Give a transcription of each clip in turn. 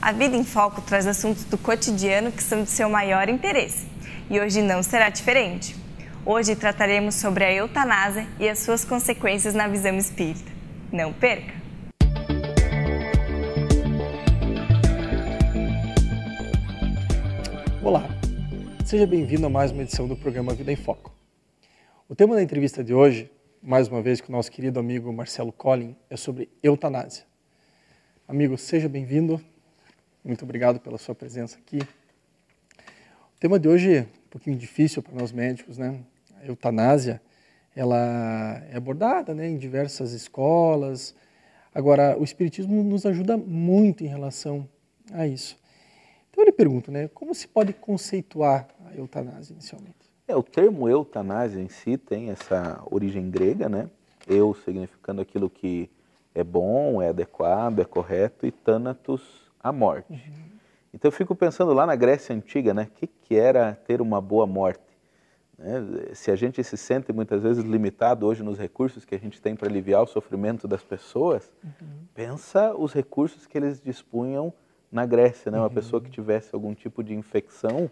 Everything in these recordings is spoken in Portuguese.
A Vida em Foco traz assuntos do cotidiano que são de seu maior interesse. E hoje não será diferente. Hoje trataremos sobre a eutanásia e as suas consequências na visão espírita. Não perca! Olá, seja bem-vindo a mais uma edição do programa Vida em Foco. O tema da entrevista de hoje, mais uma vez com o nosso querido amigo Marcelo Collin, é sobre eutanásia. Amigo, seja bem-vindo. Muito obrigado pela sua presença aqui. O tema de hoje é um pouquinho difícil para nós médicos, né? A eutanásia, ela é abordada, né, em diversas escolas. Agora, o Espiritismo nos ajuda muito em relação a isso. Então eu lhe pergunto, né, como se pode conceituar a eutanásia inicialmente? O termo eutanásia em si tem essa origem grega, né? Eu significando aquilo que é bom, é adequado, é correto, e thanatos, a morte. Então eu fico pensando lá na Grécia Antiga, né? O que era ter uma boa morte? Né? Se a gente se sente muitas vezes limitado hoje nos recursos que a gente tem para aliviar o sofrimento das pessoas, pensa os recursos que eles dispunham na Grécia, né? Uma pessoa que tivesse algum tipo de infecção,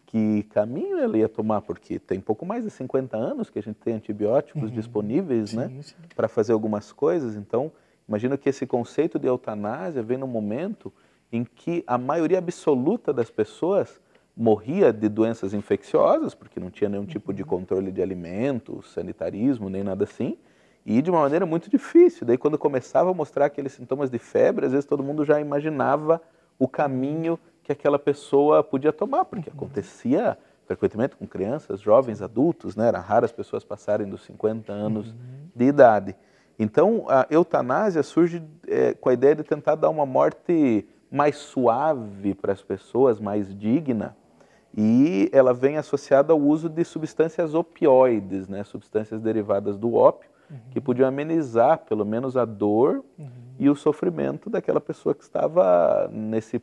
que caminho ela ia tomar? Porque tem pouco mais de 50 anos que a gente tem antibióticos disponíveis, né? Para fazer algumas coisas. Então, imagino que esse conceito de eutanásia vem no momento em que a maioria absoluta das pessoas morria de doenças infecciosas, porque não tinha nenhum tipo de controle de alimentos, sanitarismo, nem nada assim, e de uma maneira muito difícil. Daí quando começava a mostrar aqueles sintomas de febre, às vezes todo mundo já imaginava o caminho que aquela pessoa podia tomar, porque acontecia frequentemente com crianças, jovens, adultos, né? Era raro as pessoas passarem dos 50 anos de idade. Então a eutanásia surge com a ideia de tentar dar uma morte mais suave para as pessoas, mais digna, e ela vem associada ao uso de substâncias opioides, né? Substâncias derivadas do ópio, que podiam amenizar pelo menos a dor e o sofrimento daquela pessoa que estava nesse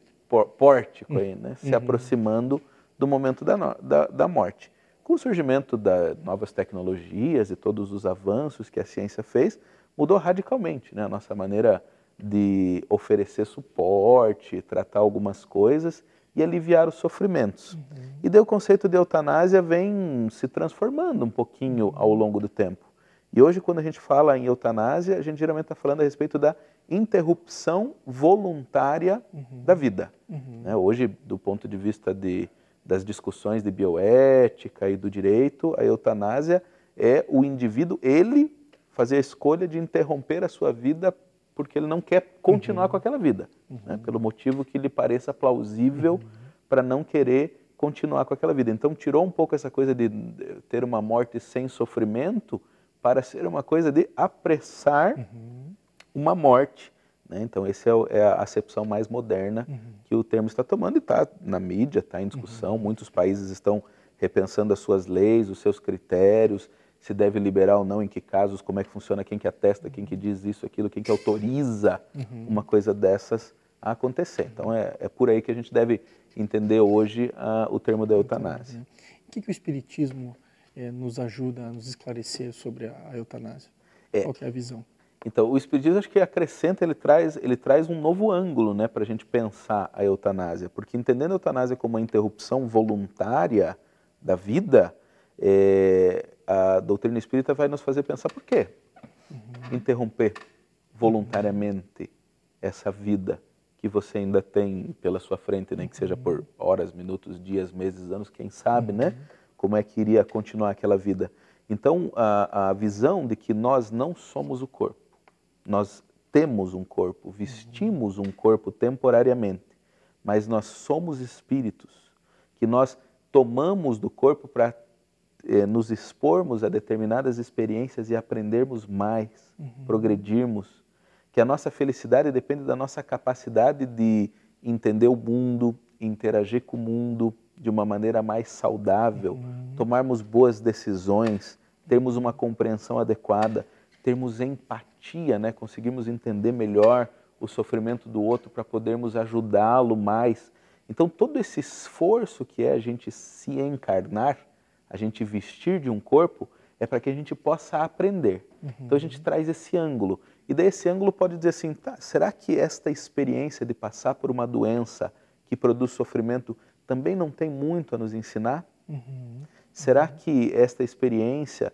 pórtico aí, né? Se aproximando do momento da morte. Com o surgimento das novas tecnologias e todos os avanços que a ciência fez, mudou radicalmente, né? A nossa maneira de oferecer suporte, tratar algumas coisas e aliviar os sofrimentos. E daí o conceito de eutanásia vem se transformando um pouquinho ao longo do tempo. E hoje, quando a gente fala em eutanásia, a gente geralmente está falando a respeito da interrupção voluntária da vida. Né? Hoje, do ponto de vista das discussões de bioética e do direito, a eutanásia é o indivíduo, ele fazer a escolha de interromper a sua vida porque ele não quer continuar com aquela vida, né? Pelo motivo que lhe pareça plausível para não querer continuar com aquela vida. Então tirou um pouco essa coisa de ter uma morte sem sofrimento para ser uma coisa de apressar uma morte, né? Então essa é a acepção mais moderna que o termo está tomando e está na mídia, está em discussão. Muitos países estão repensando as suas leis, os seus critérios, se deve liberar ou não, em que casos, como é que funciona, quem que atesta, quem que diz isso, aquilo, quem que autoriza uma coisa dessas a acontecer. Então é por aí que a gente deve entender hoje o termo da eutanásia. O que o Espiritismo nos ajuda a nos esclarecer sobre a eutanásia? Qual que é a visão? Então, o Espiritismo, acho que acrescenta, ele traz um novo ângulo, né, para a gente pensar a eutanásia, porque entendendo a eutanásia como uma interrupção voluntária da vida, a doutrina espírita vai nos fazer pensar por quê interromper voluntariamente essa vida que você ainda tem pela sua frente, nem que seja por horas, minutos, dias, meses, anos, quem sabe, né? Como é que iria continuar aquela vida. Então, a visão de que nós não somos o corpo, nós temos um corpo, vestimos um corpo temporariamente, mas nós somos espíritos, que nós tomamos do corpo para nos expormos a determinadas experiências e aprendermos mais, progredirmos, que a nossa felicidade depende da nossa capacidade de entender o mundo, interagir com o mundo de uma maneira mais saudável, tomarmos boas decisões, termos uma compreensão adequada, termos empatia, né? Conseguirmos entender melhor o sofrimento do outro para podermos ajudá-lo mais. Então todo esse esforço que é a gente se encarnar, a gente vestir de um corpo, é para que a gente possa aprender. Então a gente traz esse ângulo. E daí esse ângulo pode dizer assim, tá, será que esta experiência de passar por uma doença que produz sofrimento também não tem muito a nos ensinar? Será que esta experiência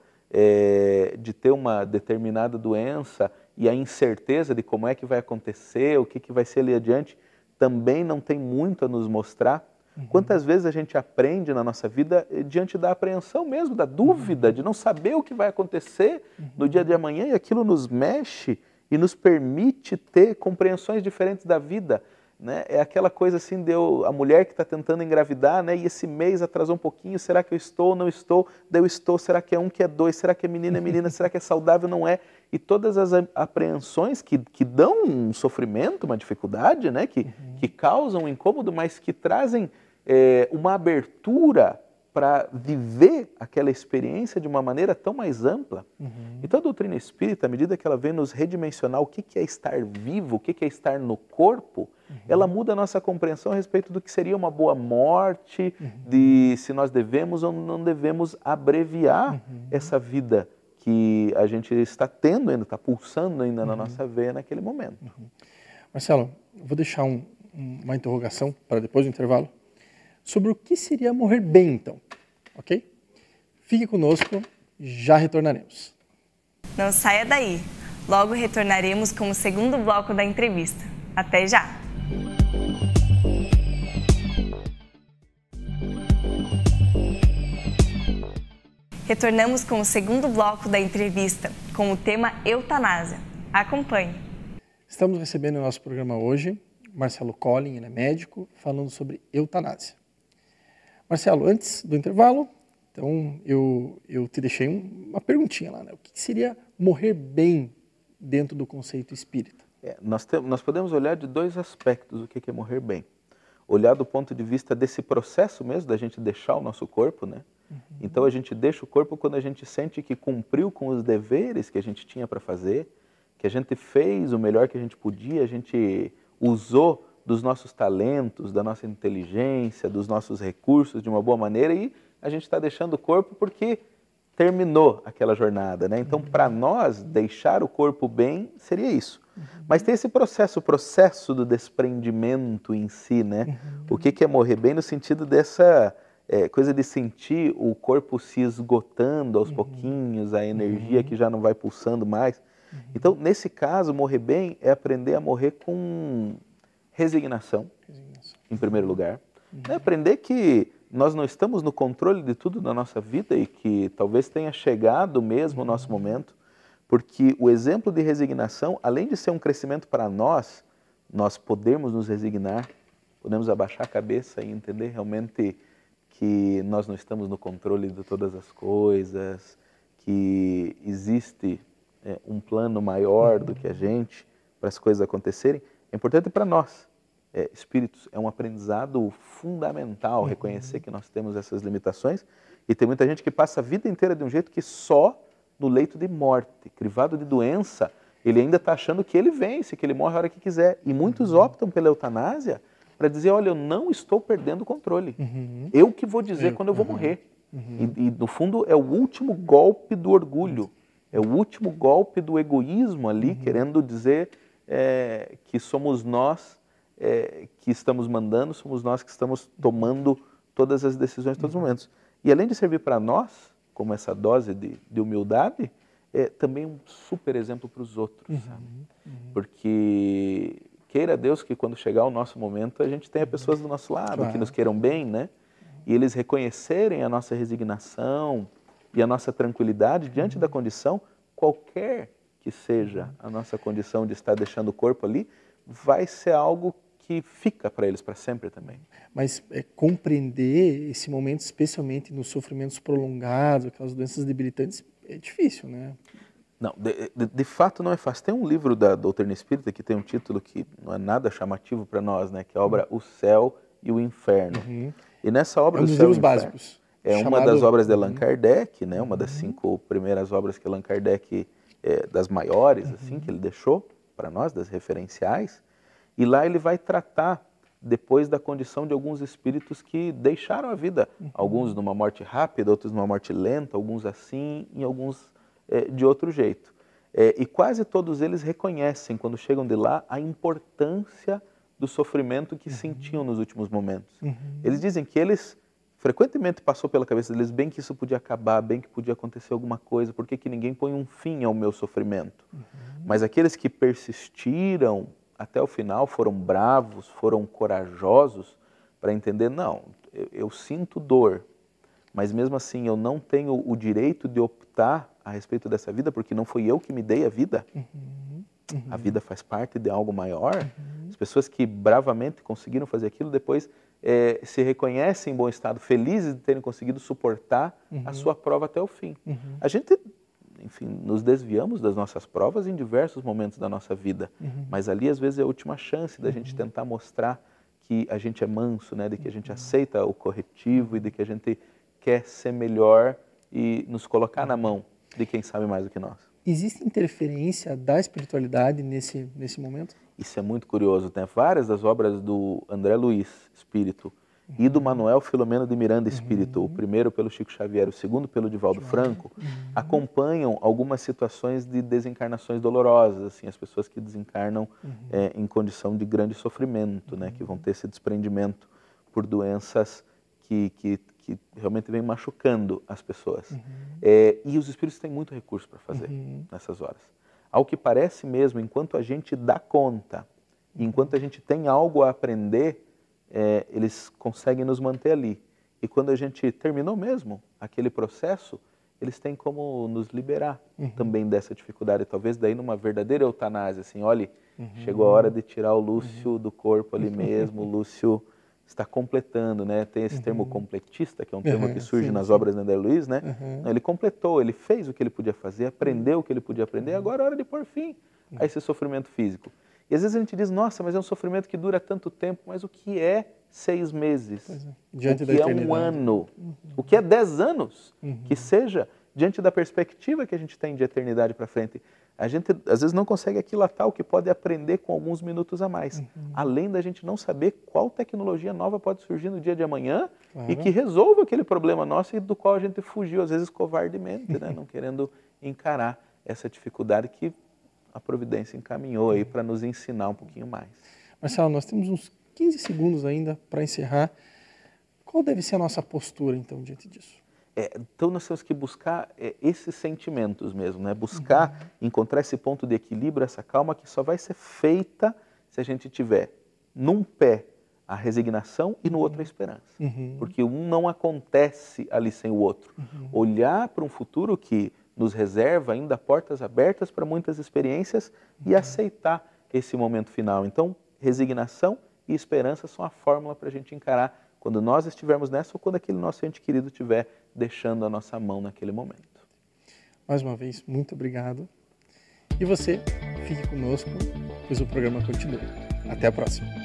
de ter uma determinada doença e a incerteza de como é que vai acontecer, o que vai ser ali adiante, também não tem muito a nos mostrar? Quantas vezes a gente aprende na nossa vida diante da apreensão mesmo, da dúvida, de não saber o que vai acontecer no dia de amanhã, e aquilo nos mexe e nos permite ter compreensões diferentes da vida, né? É aquela coisa assim, a mulher que está tentando engravidar, né? E esse mês atrasou um pouquinho, será que eu estou ou não estou? Daí eu estou, será que é um, que é dois? Será que é menina, será que é saudável, não é? E todas as apreensões que dão um sofrimento, uma dificuldade, né? Que causam um incômodo, mas que trazem uma abertura para viver aquela experiência de uma maneira tão mais ampla. Então a doutrina espírita, à medida que ela vem nos redimensionar o que é estar vivo, o que é estar no corpo, ela muda a nossa compreensão a respeito do que seria uma boa morte, de se nós devemos ou não devemos abreviar essa vida que a gente está tendo ainda, está pulsando ainda na nossa veia naquele momento. Marcelo, eu vou deixar uma interrogação para depois do intervalo sobre o que seria morrer bem, então, ok? Fique conosco, já retornaremos. Não saia daí. Logo retornaremos com o segundo bloco da entrevista. Até já! Retornamos com o segundo bloco da entrevista, com o tema eutanásia. Acompanhe. Estamos recebendo no nosso programa hoje Marcelo Collin, ele é médico, falando sobre eutanásia. Marcelo, antes do intervalo, então eu te deixei uma perguntinha lá, né? O que seria morrer bem dentro do conceito espírita? Nós podemos olhar de dois aspectos o que é morrer bem. Olhar do ponto de vista desse processo mesmo, da gente deixar o nosso corpo, né? Então a gente deixa o corpo quando a gente sente que cumpriu com os deveres que a gente tinha para fazer, que a gente fez o melhor que a gente podia, a gente usou dos nossos talentos, da nossa inteligência, dos nossos recursos de uma boa maneira, e a gente está deixando o corpo porque terminou aquela jornada, né? Então, para nós, deixar o corpo bem seria isso. Mas tem esse processo, o processo do desprendimento em si, né? O que é morrer bem no sentido dessa coisa de sentir o corpo se esgotando aos pouquinhos, a energia que já não vai pulsando mais. Então, nesse caso, morrer bem é aprender a morrer com resignação, em primeiro lugar. É aprender que nós não estamos no controle de tudo na nossa vida e que talvez tenha chegado mesmo o nosso momento, porque o exemplo de resignação, além de ser um crescimento para nós podemos nos resignar, podemos abaixar a cabeça e entender realmente que nós não estamos no controle de todas as coisas, que existe um plano maior do que a gente para as coisas acontecerem. É importante para nós, espíritos, é um aprendizado fundamental reconhecer que nós temos essas limitações, e tem muita gente que passa a vida inteira de um jeito que só no leito de morte, crivado de doença, ele ainda está achando que ele vence, que ele morre a hora que quiser. E muitos optam pela eutanásia para dizer, olha, eu não estou perdendo o controle. Eu que vou dizer quando eu vou morrer. E no fundo é o último golpe do orgulho, é o último golpe do egoísmo ali, querendo dizer que somos nós que estamos mandando, somos nós que estamos tomando todas as decisões em todos os momentos. E além de servir para nós, como essa dose de humildade, é também um super exemplo para os outros, sabe? Porque queira Deus que quando chegar o nosso momento a gente tenha pessoas do nosso lado que nos queiram bem, né? E eles reconhecerem a nossa resignação e a nossa tranquilidade diante da condição, qualquer que seja a nossa condição de estar deixando o corpo ali, vai ser algo que fica para eles para sempre também. Mas compreender esse momento, especialmente nos sofrimentos prolongados, aquelas doenças debilitantes, é difícil, né? Não, de fato não é fácil. Tem um livro da doutrina espírita que tem um título que não é nada chamativo para nós, né? Que é a obra O Céu e o Inferno. E nessa obra um O dos Céu e o livros Inferno, básicos. uma das obras de Allan Kardec, né? Uma das 5 primeiras obras que Allan Kardec, das maiores, assim, que ele deixou para nós, das referenciais. E lá ele vai tratar depois da condição de alguns espíritos que deixaram a vida. Alguns numa morte rápida, outros numa morte lenta, alguns assim e alguns de outro jeito. E quase todos eles reconhecem, quando chegam de lá, a importância do sofrimento que sentiam nos últimos momentos. Eles dizem que eles, frequentemente passou pela cabeça deles, bem que isso podia acabar, bem que podia acontecer alguma coisa, por que ninguém põe um fim ao meu sofrimento? Mas aqueles que persistiram até o final, foram bravos, foram corajosos para entender, não, eu sinto dor, mas mesmo assim eu não tenho o direito de optar a respeito dessa vida, porque não foi eu que me dei a vida. A vida faz parte de algo maior. As pessoas que bravamente conseguiram fazer aquilo, depois se reconhecem em bom estado, felizes de terem conseguido suportar a sua prova até o fim. A gente, enfim, nos desviamos das nossas provas em diversos momentos da nossa vida, mas ali às vezes é a última chance da gente tentar mostrar que a gente é manso, né? De que a gente aceita o corretivo e de que a gente quer ser melhor e nos colocar na mão de quem sabe mais do que nós. Existe interferência da espiritualidade nesse momento? Isso é muito curioso. Tem várias das obras do André Luiz, Espírito, e do Manuel Filomeno de Miranda, Espírito, o primeiro pelo Chico Xavier, o segundo pelo Divaldo Franco, acompanham algumas situações de desencarnações dolorosas, assim, as pessoas que desencarnam em condição de grande sofrimento, né, que vão ter esse desprendimento por doenças que realmente vem machucando as pessoas. E os espíritos têm muito recurso para fazer nessas horas. Ao que parece mesmo, enquanto a gente dá conta, enquanto a gente tem algo a aprender, eles conseguem nos manter ali. E quando a gente terminou mesmo aquele processo, eles têm como nos liberar também dessa dificuldade. Talvez daí numa verdadeira eutanásia, assim, olha, chegou a hora de tirar o Lúcio do corpo ali mesmo, o Lúcio está completando, né? Tem esse termo completista, que é um termo que surge nas obras de André Luiz, né? Ele completou, ele fez o que ele podia fazer, aprendeu o que ele podia aprender, agora é hora de pôr fim a esse sofrimento físico. E às vezes a gente diz, nossa, mas é um sofrimento que dura tanto tempo, mas o que é 6 meses? Diante o que é um ano? O que é 10 anos? Que seja, diante da perspectiva que a gente tem de eternidade para frente. A gente às vezes não consegue aquilatar o que pode aprender com alguns minutos a mais. Além da gente não saber qual tecnologia nova pode surgir no dia de amanhã e que resolva aquele problema nosso e do qual a gente fugiu, às vezes covardemente, né? Não querendo encarar essa dificuldade que a providência encaminhou aí para nos ensinar um pouquinho mais. Marcelo, nós temos uns 15 segundos ainda para encerrar. Qual deve ser a nossa postura, então, diante disso? Então nós temos que buscar esses sentimentos mesmo, né? Buscar encontrar esse ponto de equilíbrio, essa calma que só vai ser feita se a gente tiver num pé a resignação e no outro a esperança. Porque um não acontece ali sem o outro. Olhar para um futuro que nos reserva ainda portas abertas para muitas experiências e aceitar esse momento final. Então, resignação e esperança são a fórmula para a gente encarar quando nós estivermos nessa ou quando aquele nosso ente querido estiver deixando a nossa mão naquele momento. Mais uma vez, muito obrigado. E você, fique conosco, pois o programa continua. Até a próxima.